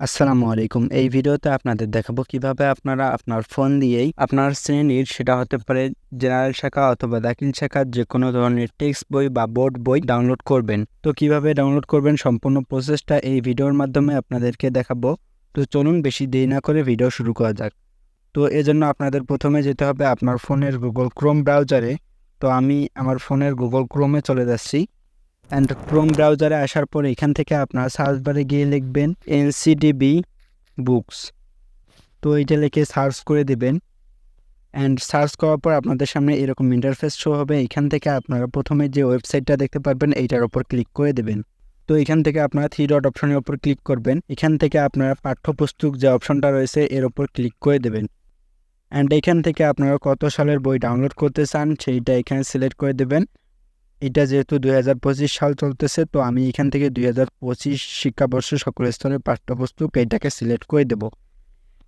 আসসালামু আলাইকুম। এই ভিডিওতে আপনাদের দেখাবো কিভাবে আপনারা আপনার ফোন দিয়েই আপনার শ্রেণীর সেটা হতে পারে জেনারেল শাখা অথবা দাখিল শাখার যে কোনো ধরনের টেক্সট বই বা বোর্ড বই ডাউনলোড করবেন। তো কিভাবে ডাউনলোড করবেন সম্পূর্ণ প্রসেসটা এই ভিডিওর মাধ্যমে আপনাদেরকে দেখাবো। তো চলুন বেশি দেরি না করে ভিডিও শুরু করা যাক। তো এজন্য আপনাদের প্রথমে যেতে হবে আপনার ফোনের গুগল ক্রোম ব্রাউজারে। তো আমি আমার ফোনের গুগল ক্রোমে চলে যাচ্ছি। অ্যান্ড ক্রোম ব্রাউজারে আসার পর এখান থেকে আপনারা সার্চ বারে গিয়ে লিখবেন এনসিডিবি বুকস। তো এইটা লিখে সার্চ করে দিবেন। অ্যান্ড সার্চ করার পর আপনাদের সামনে এরকম ইন্টারফেস শো হবে। এখান থেকে আপনারা প্রথমে যে ওয়েবসাইটটা দেখতে পারবেন এইটার ওপর ক্লিক করে দেবেন। তো এখান থেকে আপনারা 3 ডট অপশনের ওপর ক্লিক করবেন। এখান থেকে আপনারা পাঠ্যপুস্তক যে অপশনটা রয়েছে এর ওপর ক্লিক করে দেবেন। অ্যান্ড এখান থেকে আপনারা কত সালের বই ডাউনলোড করতে চান সেইটা এখানে সিলেক্ট করে দেবেন। এটা যেহেতু 2025 সাল চলতেছে, তো আমি এখান থেকে 2025 শিক্ষাবর্ষ সকল স্তরের পাঠ্যপুস্তক এইটাকে সিলেক্ট করে দেবো।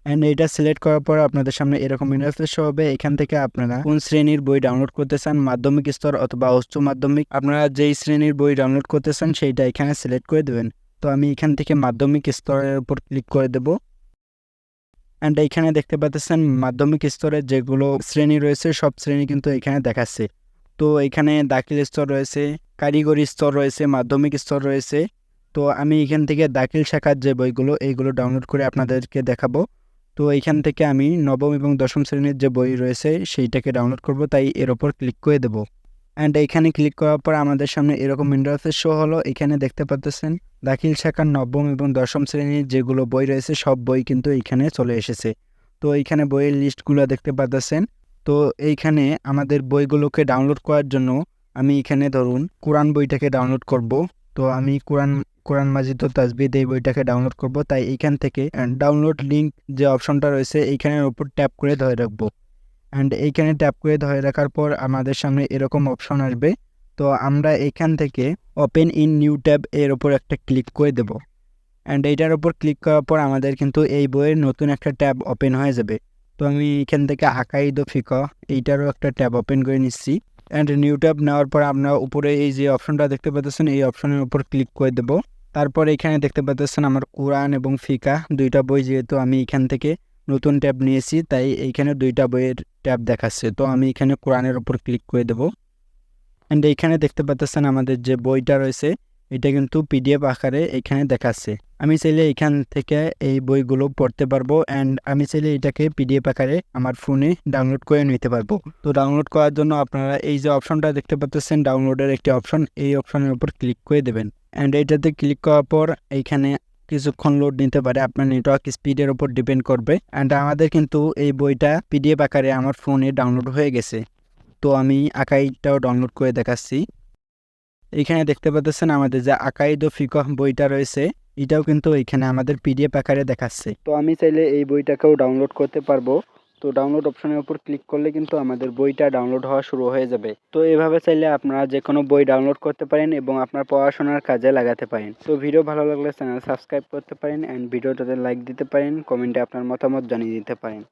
অ্যান্ড এইটা সিলেক্ট করার পর আপনাদের সামনে এরকম ইন্টারফেস শো হবে। এখান থেকে আপনারা কোন শ্রেণীর বই ডাউনলোড করতে চান, মাধ্যমিক স্তর অথবা উচ্চ মাধ্যমিক, আপনারা যেই শ্রেণীর বই ডাউনলোড করতে চান সেইটা এখানে সিলেক্ট করে দেবেন। তো আমি এখান থেকে মাধ্যমিক স্তরের উপর ক্লিক করে দেব। অ্যান্ড এইখানে দেখতে পাচ্ছেন মাধ্যমিক স্তরের যেগুলো শ্রেণী রয়েছে সব শ্রেণী কিন্তু এখানে দেখাচ্ছে। তো এখানে দাখিল স্তর রয়েছে, কারিগরি স্তর রয়েছে, মাধ্যমিক স্তর রয়েছে। তো আমি এখান থেকে দাখিল শাখার যে বইগুলো এইগুলো ডাউনলোড করে আপনাদেরকে দেখাবো। তো এইখান থেকে আমি নবম এবং দশম শ্রেণীর যে বই রয়েছে সেইটাকে ডাউনলোড করব, তাই এর ওপর ক্লিক করে দেব। অ্যান্ড এইখানে ক্লিক করার পর আমাদের সামনে এরকম ইন্টারফেস শো হলো। এখানে দেখতে পাচ্ছেন দাখিল শাখার নবম এবং দশম শ্রেণীর যেগুলো বই রয়েছে সব বই কিন্তু এইখানে চলে এসেছে। তো এইখানে বইয়ের লিস্টগুলো দেখতে পাচ্ছেন। তো এইখানে আমাদের বইগুলোকে ডাউনলোড করার জন্য আমি এখানে ধরুন কোরআন বইটাকে ডাউনলোড করব। তো আমি কোরআন মাজিদ ও তাজবিদ এই বইটাকে ডাউনলোড করব, তাই এইখান থেকে ডাউনলোড লিঙ্ক যে অপশনটা রয়েছে এইখানের উপর ট্যাপ করে ধরে রাখবো। অ্যান্ড এইখানে ট্যাপ করে ধরে রাখার পর আমাদের সামনে এরকম অপশন আসবে। তো আমরা এইখান থেকে ওপেন ইন নিউ ট্যাব এর ওপর একটা ক্লিক করে দেব। অ্যান্ড এইটার উপর ক্লিক করার পর আমাদের কিন্তু এই বইয়ের নতুন একটা ট্যাব ওপেন হয়ে যাবে। তো আমি এখান থেকে আকাইদ ও ফিকহ এইটারও একটা ট্যাব ওপেন করে নিচ্ছি। অ্যান্ড নিউ ট্যাব নেওয়ার পর আমরা উপরে এই যে অপশনটা দেখতে পাচ্ছেন এই অপশনের উপর ক্লিক করে দেব। তারপর এখানে দেখতে পাচ্ছেন আমার কোরআন এবং ফিকাহ দুইটা বই, যেহেতু আমি এখান থেকে নতুন ট্যাব নিয়েছি তাই এইখানে দুইটা বইয়ের ট্যাব দেখাচ্ছে। তো আমি এখানে কোরআনের উপর ক্লিক করে দেব। অ্যান্ড এইখানে দেখতে পাচ্ছেন আমাদের যে বইটা রয়েছে এটা কিন্তু পিডিএফ আকারে এখানে দেখাচ্ছে। আমি চাইলে এখান থেকে এই বইগুলো পড়তে পারবো। অ্যান্ড আমি চাইলে এটাকে পিডিএফ আকারে আমার ফোনে ডাউনলোড করে নিতে পারবো। তো ডাউনলোড করার জন্য আপনারা এই যে অপশনটা দেখতে পাচ্ছেন ডাউনলোডের একটি অপশন, এই অপশনের উপর ক্লিক করে দেবেন। অ্যান্ড এইটাতে ক্লিক করার পর এইখানে কিছুক্ষণ লোড নিতে পারে, আপনার নেটওয়ার্ক স্পিডের উপর ডিপেন্ড করবে। অ্যান্ড আমাদের কিন্তু এই বইটা পিডিএফ আকারে আমার ফোনে ডাউনলোড হয়ে গেছে। তো আমি আকাইদটাও ডাউনলোড করে দেখাচ্ছি। এখানে দেখতে পাচ্ছেন আমাদের যে আকাইদ ও ফিকহ বইটা রয়েছে এটাও কিন্তু এখানে আমাদের পিডিএফ আকারে দেখাচ্ছে। তো আমি চাইলে এই বইটাকেও ডাউনলোড করতে পারবো। তো ডাউনলোড অপশনের উপর ক্লিক করলে কিন্তু আমাদের বইটা ডাউনলোড হওয়া শুরু হয়ে যাবে। তো এভাবে চাইলে আপনারা যে কোনো বই ডাউনলোড করতে পারেন এবং আপনার পড়াশোনার কাজে লাগাতে পারেন। তো ভিডিও ভালো লাগলে চ্যানেল সাবস্ক্রাইব করতে পারেন অ্যান্ড ভিডিওটাতে লাইক দিতে পারেন, কমেন্টে আপনার মতামত জানিয়ে দিতে পারেন।